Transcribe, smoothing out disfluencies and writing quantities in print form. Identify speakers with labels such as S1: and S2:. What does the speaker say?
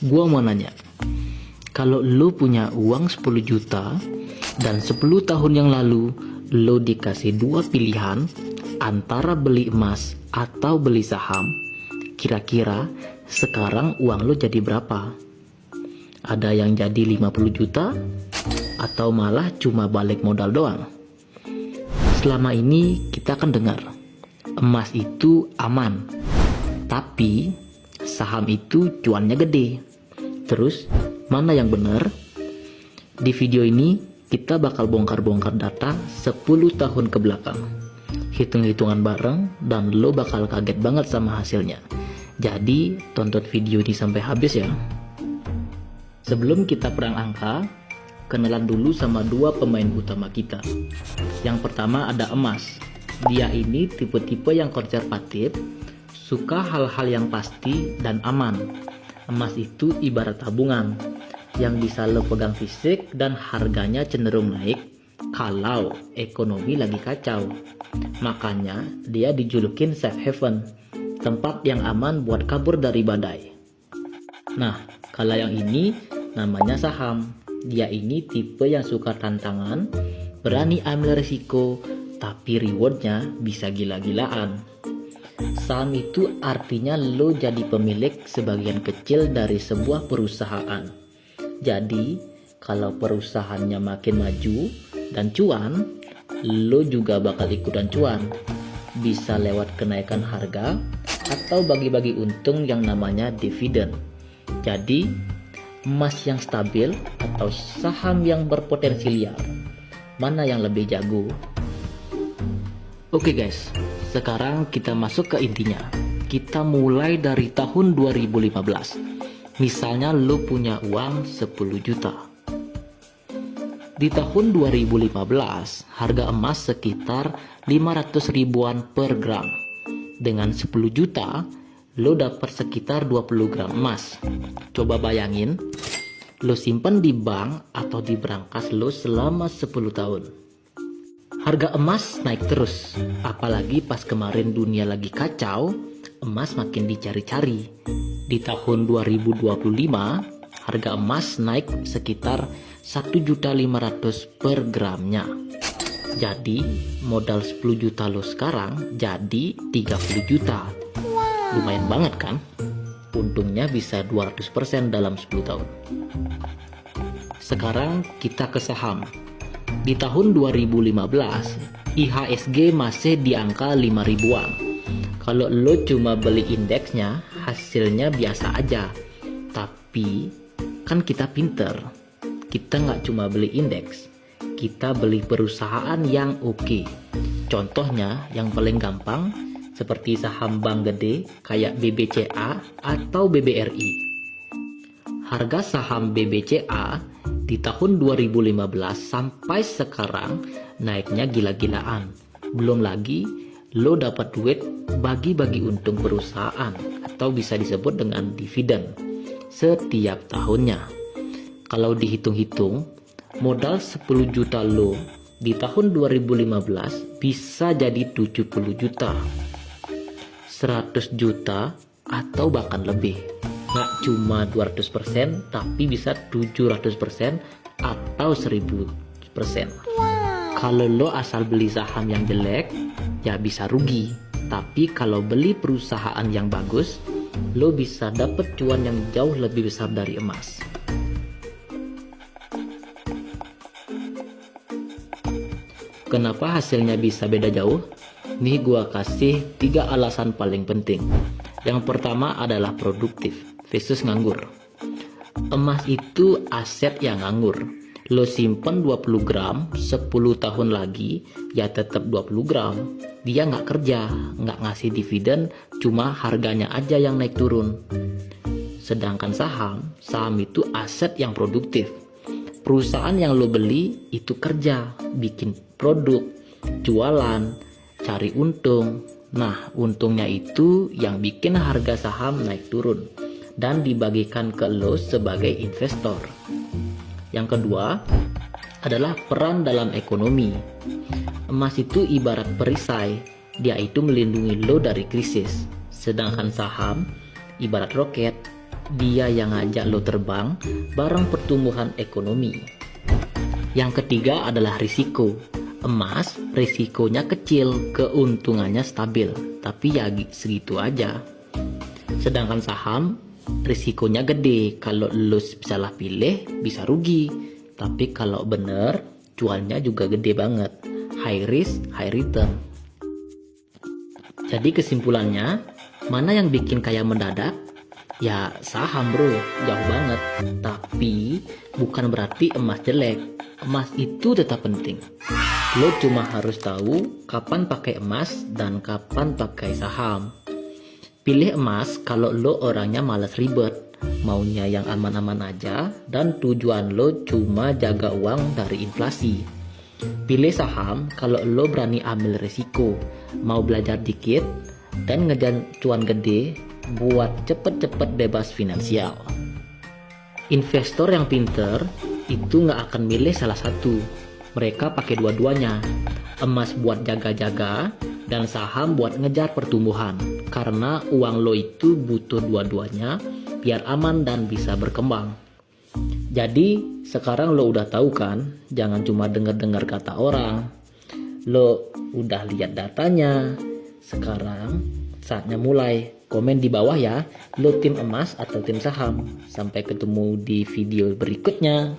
S1: Gua mau nanya, kalau lo punya uang 10 juta dan 10 tahun yang lalu lo dikasih dua pilihan antara beli emas atau beli saham, kira-kira sekarang uang lo jadi berapa? Ada yang jadi 50 juta atau malah cuma balik modal doang? Selama ini kita kan dengar emas itu aman, tapi saham itu cuannya gede. Terus mana yang benar? Di video ini kita bakal bongkar-bongkar data 10 tahun ke belakang, hitung-hitungan bareng, dan lo bakal kaget banget sama hasilnya. Jadi tonton video ini sampai habis ya. Sebelum kita perang angka, kenalan dulu sama dua pemain utama kita. Yang pertama ada emas. Dia ini tipe-tipe yang konservatif, suka hal-hal yang pasti dan aman. Emas itu ibarat tabungan yang bisa lo pegang fisik dan harganya cenderung naik kalau ekonomi lagi kacau. Makanya dia dijulukin safe haven, tempat yang aman buat kabur dari badai. Nah, kalau yang ini namanya saham. Dia ini tipe yang suka tantangan, berani ambil risiko, tapi rewardnya bisa gila-gilaan. Saham itu artinya lo jadi pemilik sebagian kecil dari sebuah perusahaan. Jadi, kalau perusahaannya makin maju dan cuan, lo juga bakal ikutan cuan. Bisa lewat kenaikan harga atau bagi-bagi untung yang namanya dividen. Jadi, emas yang stabil atau saham yang berpotensi liar, mana yang lebih jago? Oke guys, sekarang kita masuk ke intinya. Kita mulai dari tahun 2015. Misalnya lo punya uang 10 juta. Di tahun 2015, harga emas sekitar 500 ribuan per gram. Dengan 10 juta, lo dapat sekitar 20 gram emas. Coba bayangin, lo simpan di bank atau di brankas lo selama 10 tahun. Harga emas naik terus, apalagi pas kemarin dunia lagi kacau, emas makin dicari-cari. Di tahun 2025, harga emas naik sekitar 1.500.000 per gramnya. Jadi, modal 10 juta lo sekarang jadi 30 juta. Lumayan banget kan? Untungnya bisa 200% dalam 10 tahun. Sekarang kita ke saham. Di tahun 2015, IHSG masih di angka 5 ribuan. Kalau lo cuma beli indeksnya, hasilnya biasa aja. Tapi kan kita pinter. Kita nggak cuma beli indeks, kita beli perusahaan yang oke. Contohnya yang paling gampang, seperti saham bank gede kayak BBCA atau BBRI. Harga saham BBCA di tahun 2015 sampai sekarang naiknya gila-gilaan. Belum lagi lo dapat duit bagi-bagi untung perusahaan atau bisa disebut dengan dividen setiap tahunnya. Kalau dihitung-hitung, modal 10 juta lo di tahun 2015 bisa jadi 70 juta. 100 juta atau bahkan lebih. Nggak cuma 200%, tapi bisa 700% atau 1000%. Kalau lo asal beli saham yang jelek, ya bisa rugi. Tapi kalau beli perusahaan yang bagus, lo bisa dapat cuan yang jauh lebih besar dari emas. Kenapa hasilnya bisa beda jauh? Nih gua kasih 3 alasan paling penting. Yang pertama adalah produktif versus nganggur. Emas itu aset yang nganggur. Lo simpen 20 gram, 10 tahun lagi ya tetap 20 gram. Dia nggak kerja, nggak ngasih dividen, cuma harganya aja yang naik turun. Sedangkan saham itu aset yang produktif. Perusahaan yang lo beli itu kerja, bikin produk, jualan, cari untung. Nah, untungnya itu yang bikin harga saham naik turun dan dibagikan ke lo sebagai investor. Yang kedua adalah peran dalam ekonomi. Emas itu ibarat perisai, dia itu melindungi lo dari krisis. Sedangkan saham ibarat roket, Dia yang ngajak lo terbang bareng pertumbuhan ekonomi. Yang ketiga adalah risiko. Emas risikonya kecil, keuntungannya stabil, tapi ya segitu aja. Sedangkan saham risikonya gede, kalau lo salah pilih bisa rugi, tapi kalau bener cuannya juga gede banget. High risk, high return. Jadi kesimpulannya, mana yang bikin kaya mendadak? Ya saham bro, jauh banget. Tapi bukan berarti emas jelek. Emas itu tetap penting. Lo cuma harus tahu kapan pakai emas dan kapan pakai saham. Pilih emas kalau lo orangnya malas ribet, maunya yang aman-aman aja, dan tujuan lo cuma jaga uang dari inflasi. Pilih saham kalau lo berani ambil risiko, mau belajar dikit, dan ngejar cuan gede buat cepet-cepet bebas finansial. Investor yang pinter itu nggak akan milih salah satu. Mereka pakai dua-duanya. Emas buat jaga-jaga dan saham buat ngejar pertumbuhan. Karena uang lo itu butuh dua-duanya biar aman dan bisa berkembang. Jadi sekarang lo udah tahu kan, jangan cuma dengar-dengar kata orang. Lo udah lihat datanya. Sekarang saatnya mulai. Komen di bawah ya, lo tim emas atau tim saham. Sampai ketemu di video berikutnya.